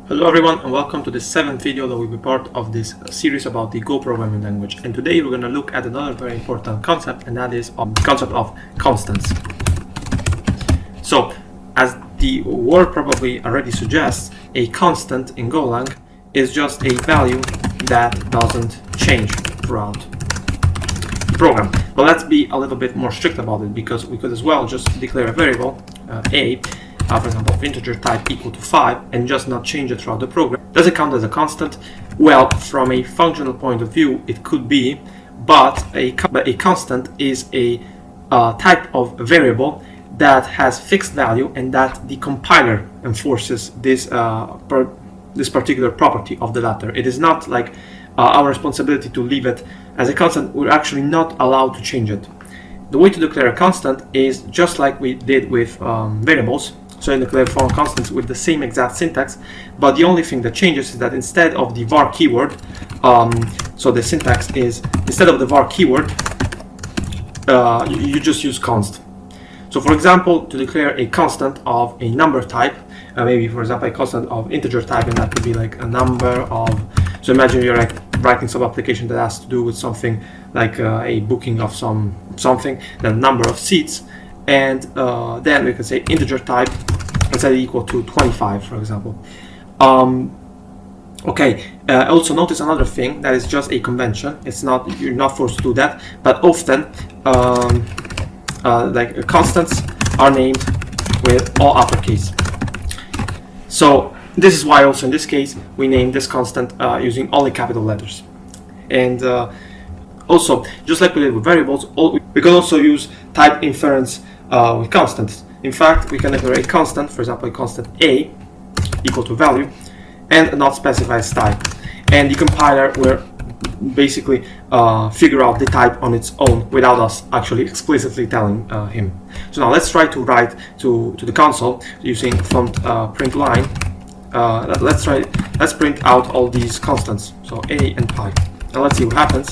Hello everyone, and welcome to the 7th video that will be part of this series about the Go programming language. And today we're going to look at another very important concept, and that is the concept of constants. So, as the word probably already suggests, a constant in Golang is just a value that doesn't change throughout the program. But let's be a little bit more strict about it, because we could as well just declare a variable, a, for example, of integer type equal to 5, and just not change it throughout the program. Does it count as a constant? Well, from a functional point of view, it could be, but a constant is a type of variable that has fixed value, and that the compiler enforces this particular property of the latter. It is not like our responsibility to leave it as a constant. We're actually not allowed to change it. The way to declare a constant is just like we did with variables. So you declare foreign constants with the same exact syntax, but the only thing that changes is that instead of the var keyword, so the syntax is, instead of the var keyword, you just use const. So for example, to declare a constant of a number type, maybe for example a constant of integer type, and that could be like a number of, so imagine you're like writing some application that has to do with something like a booking of something, the number of seats, and then we can say integer type, let's say equal to 25, for example. Also notice another thing that is just a convention. It's not, you're not forced to do that, but often like constants are named with all uppercase. So this is why also in this case we name this constant using only capital letters. And also, just like we did with variables, we can also use type inference with constants. In fact, we can declare a constant, for example, a constant a equal to value, and not specify its type. And the compiler will basically figure out the type on its own without us actually explicitly telling him. So now let's try to write to the console using font print line. Let's print out all these constants, so a and pi, and let's see what happens.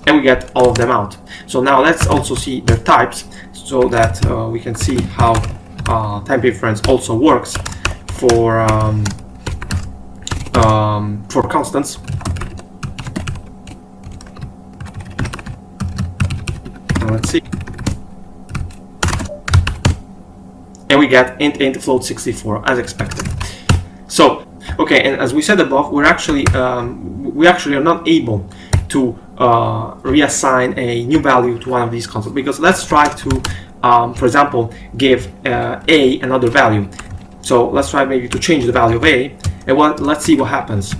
And we get all of them out. So now let's also see their types, so that we can see how type inference also works for constants. And let's see. And we get int float 64 as expected. So okay, and as we said above, we actually are not able to reassign a new value to one of these constants, because let's try to for example give a another value. So let's try maybe to change the value of a, and let's see what happens.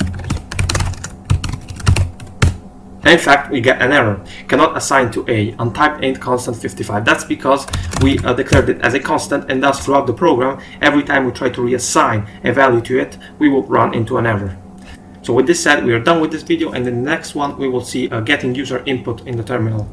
And in fact we get an error, cannot assign to a untyped int constant 55. That's because we declared it as a constant, and thus throughout the program, every time we try to reassign a value to it, we will run into an error. So with this said, we are done with this video, and in the next one we will see getting user input in the terminal.